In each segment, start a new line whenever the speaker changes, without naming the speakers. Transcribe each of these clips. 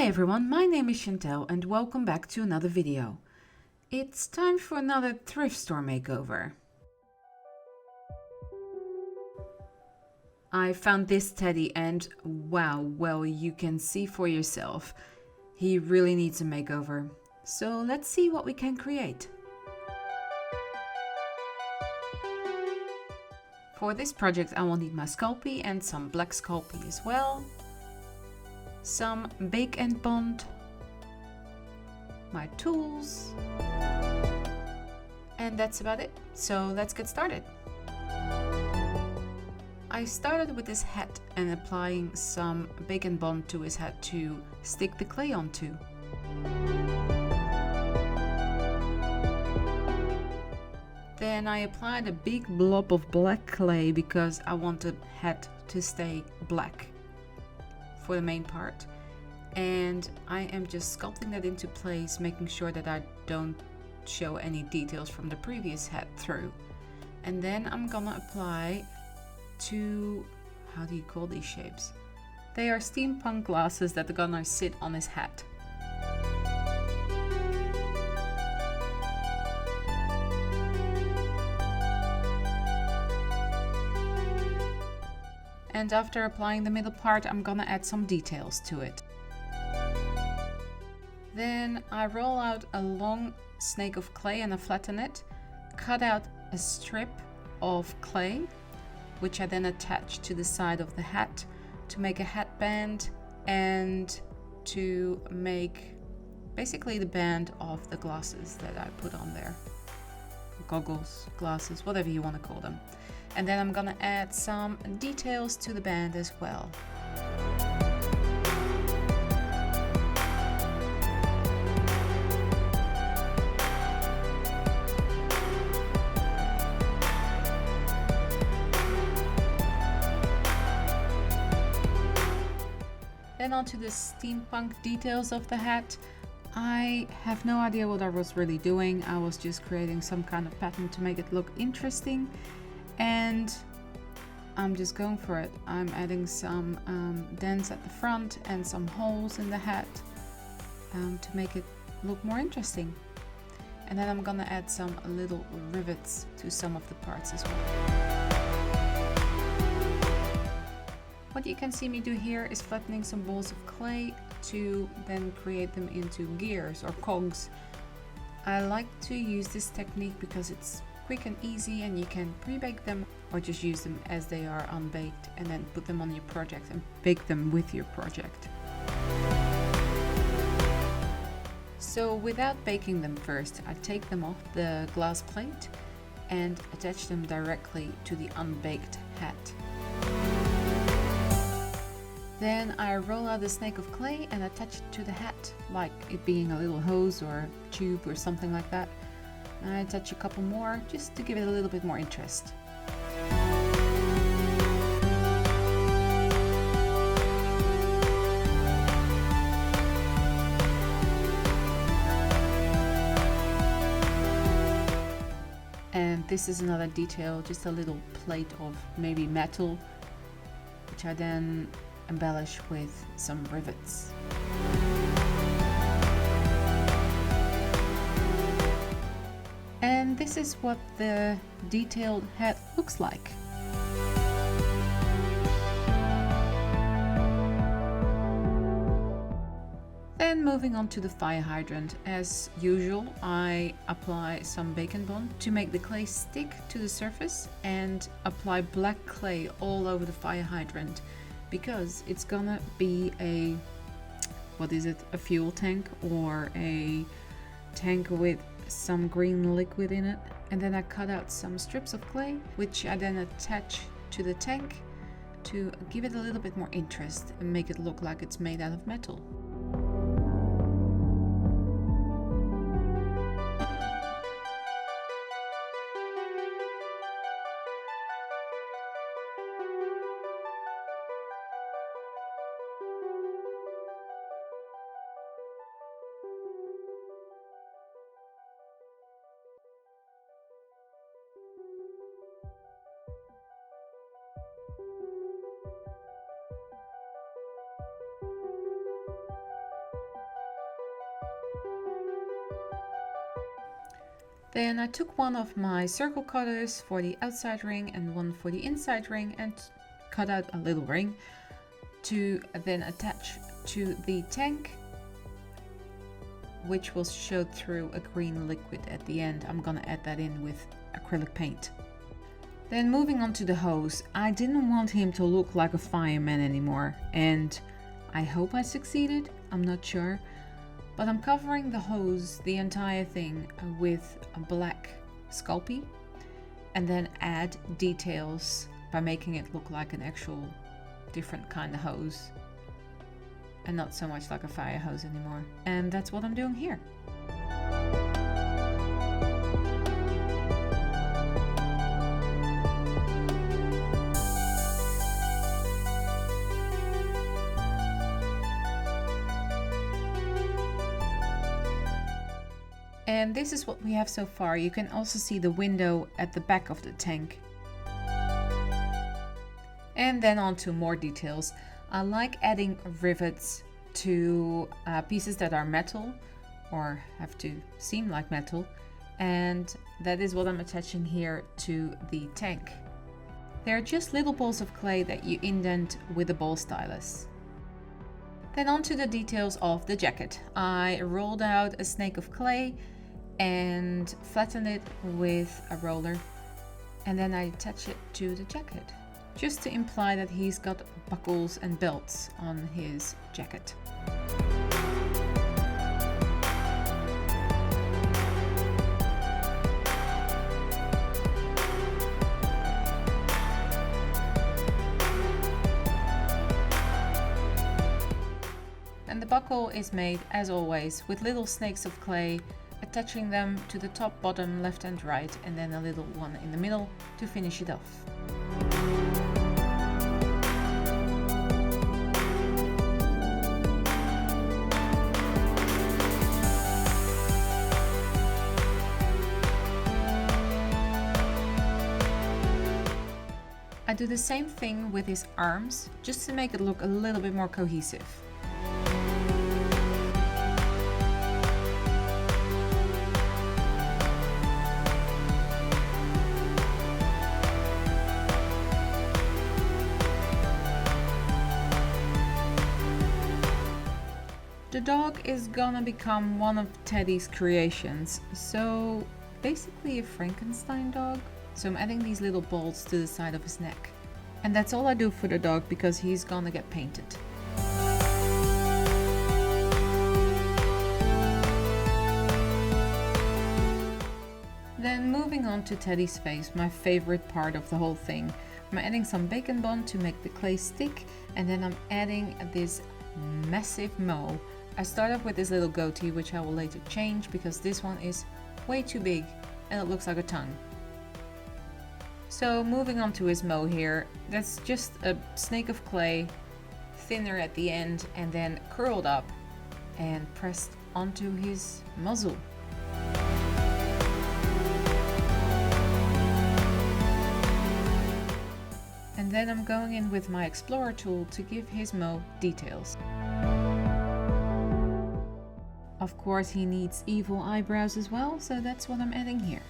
Hi everyone, my name is Chantel and welcome back to another video. It's time for another thrift store makeover. I found this teddy and wow, well, you can see for yourself. He really needs a makeover. So let's see what we can create. For this project I will need my Sculpey and some black Sculpey as well. Some Bake and Bond, my tools, and that's about it. So let's get started. I started with this hat and applying some Bake and Bond to his hat to stick the clay onto. Then I applied a big blob of black clay because I want the hat to stay black for the main part, and I am just sculpting that into place, making sure that I don't show any details from the previous hat through. And then I'm gonna apply two, how do you call these shapes? They are steampunk glasses that are gonna sit on his hat. And after applying the middle part, I'm gonna add some details to it. Then I roll out a long snake of clay and I flatten it, cut out a strip of clay, which I then attach to the side of the hat to make a hatband and to make basically the band of the glasses that I put on there. Goggles, glasses, whatever you want to call them. And then I'm gonna add some details to the band as well. Then onto the steampunk details of the hat. I have no idea what I was really doing. I was just creating some kind of pattern to make it look interesting. And I'm just going for it. I'm adding some dents at the front and some holes in the hat to make it look more interesting. And then I'm gonna add some little rivets to some of the parts as well. What you can see me do here is flattening some balls of clay to then create them into gears or cogs. I like to use this technique because it's quick and easy, and you can pre-bake them or just use them as they are unbaked and then put them on your project and bake them with your project. So without baking them first, I take them off the glass plate and attach them directly to the unbaked hat. Then I roll out a snake of clay and attach it to the hat, like it being a little hose or tube or something like that. I attach a couple more just to give it a little bit more interest. And this is another detail, just a little plate of maybe metal, which I then embellish with some rivets. And this is what the detailed hat looks like. Then moving on to the fire hydrant. As usual, I apply some Bake and Bond to make the clay stick to the surface and apply black clay all over the fire hydrant because it's gonna be a, what is it, a fuel tank or a tank with some green liquid in it. And then I cut out some strips of clay, which I then attach to the tank to give it a little bit more interest and make it look like it's made out of metal. Then I took one of my circle cutters for the outside ring and one for the inside ring and cut out a little ring to then attach to the tank, which was showed through a green liquid at the end. I'm gonna add that in with acrylic paint. Then moving on to the hose, I didn't want him to look like a fireman anymore, and I hope I succeeded, I'm not sure. But I'm covering the hose, the entire thing, with a black Sculpey, and then add details by making it look like an actual different kind of hose and not so much like a fire hose anymore. And that's what I'm doing here. And this is what we have so far. You can also see the window at the back of the tank. And then on to more details. I like adding rivets to pieces that are metal or have to seem like metal. And that is what I'm attaching here to the tank. They're just little balls of clay that you indent with a ball stylus. Then on to the details of the jacket. I rolled out a snake of clay and flattened it with a roller, and then I attach it to the jacket, just to imply that he's got buckles and belts on his jacket. And the buckle is made, as always, with little snakes of clay, attaching them to the top, bottom, left and right, and then a little one in the middle to finish it off. I do the same thing with his arms, just to make it look a little bit more cohesive. The dog is gonna become one of Teddy's creations, so basically a Frankenstein dog. So I'm adding these little bolts to the side of his neck. And that's all I do for the dog because he's gonna get painted. Then moving on to Teddy's face, my favorite part of the whole thing. I'm adding some bacon bond to make the clay stick, and then I'm adding this massive mole. I start off with this little goatee, which I will later change because this one is way too big and it looks like a tongue. So moving on to his mo here, that's just a snake of clay, thinner at the end and then curled up and pressed onto his muzzle. And then I'm going in with my Explorer tool to give his mo details. Of course he needs evil eyebrows as well, so that's what I'm adding here.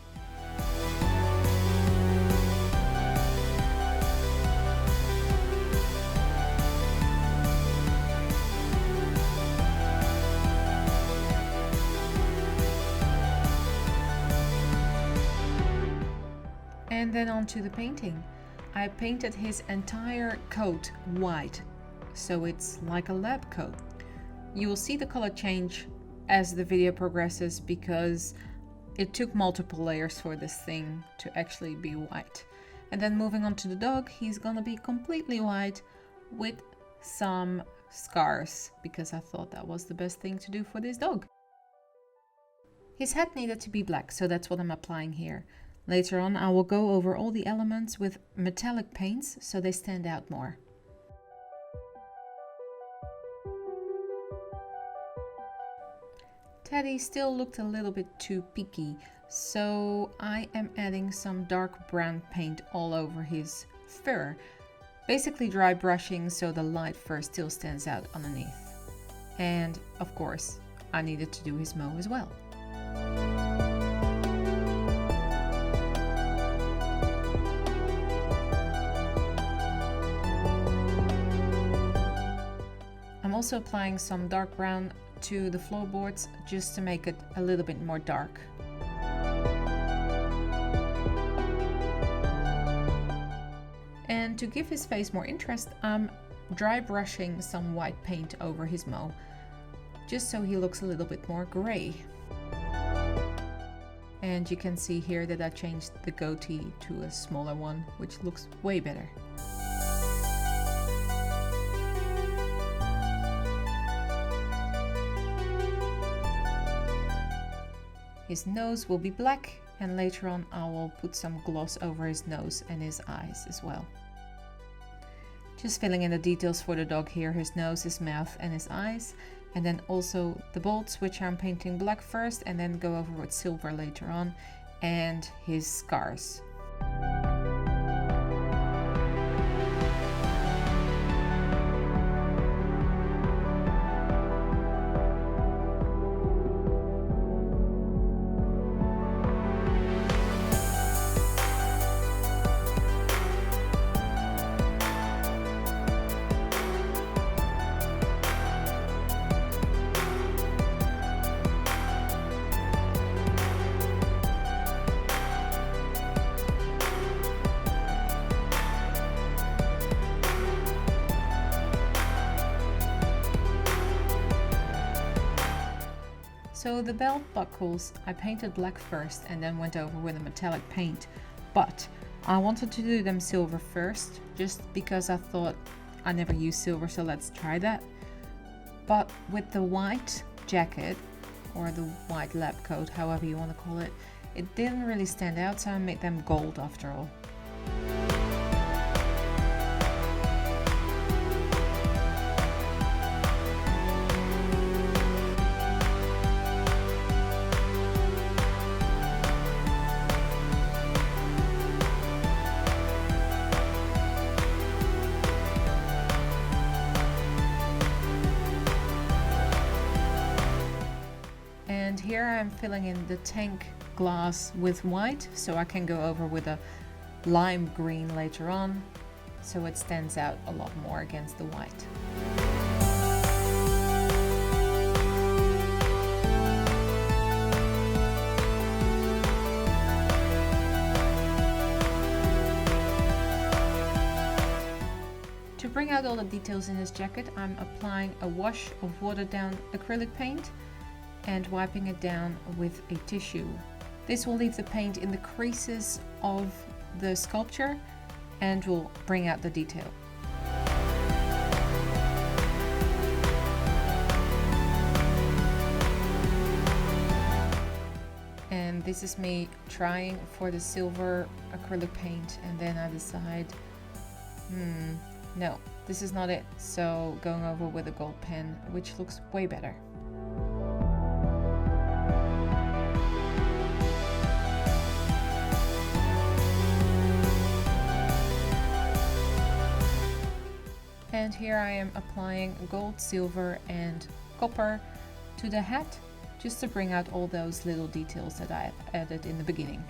And then on to the painting. I painted his entire coat white, so it's like a lab coat. You will see the color change as the video progresses because it took multiple layers for this thing to actually be white. And then moving on to the dog, he's gonna be completely white with some scars because I thought that was the best thing to do for this dog. His head needed to be black, so that's what I'm applying here. Later on I will go over all the elements with metallic paints so they stand out more. Teddy still looked a little bit too peaky, so I am adding some dark brown paint all over his fur. Basically dry brushing so the light fur still stands out underneath. And of course, I needed to do his mo as well. also applying some dark brown to the floorboards just to make it a little bit more dark. And to give his face more interest, I'm dry brushing some white paint over his mow, just so he looks a little bit more gray. And you can see here that I changed the goatee to a smaller one, which looks way better. His nose will be black, and later on I will put some gloss over his nose and his eyes as well. Just filling in the details for the dog here, his nose, his mouth and his eyes. And then also the bolts, which I'm painting black first and then go over with silver later on, and his scars. So the belt buckles I painted black first and then went over with a metallic paint, but I wanted to do them silver first just because I thought I never used silver, so let's try that. But with the white jacket or the white lab coat, however you want to call it, it didn't really stand out, so I made them gold after all. And here I'm filling in the tank glass with white, so I can go over with a lime green later on, so it stands out a lot more against the white. To bring out all the details in his jacket, I'm applying a wash of watered down acrylic paint and wiping it down with a tissue. This will leave the paint in the creases of the sculpture and will bring out the detail. And this is me trying for the silver acrylic paint, and then I decide, no, this is not it. So going over with a gold pen, which looks way better. And here I am applying gold, silver and copper to the hat, just to bring out all those little details that I added in the beginning.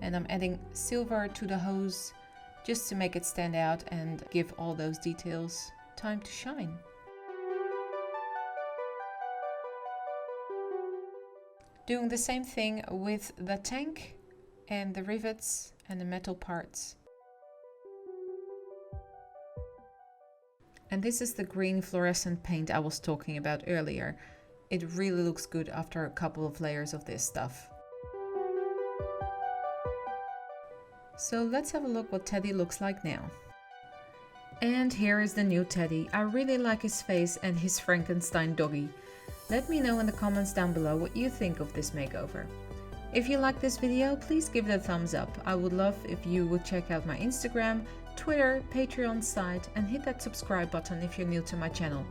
And I'm adding silver to the hose just to make it stand out and give all those details time to shine. Doing the same thing with the tank and the rivets and the metal parts. And this is the green fluorescent paint I was talking about earlier. It really looks good after a couple of layers of this stuff. So let's have a look what Teddy looks like now. And here is the new Teddy. I really like his face and his Frankenstein doggy. Let me know in the comments down below what you think of this makeover. If you like this video, please give it a thumbs up. I would love if you would check out my Instagram, Twitter, Patreon site, and hit that subscribe button if you're new to my channel.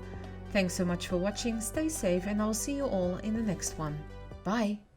Thanks so much for watching, stay safe, and I'll see you all in the next one. Bye!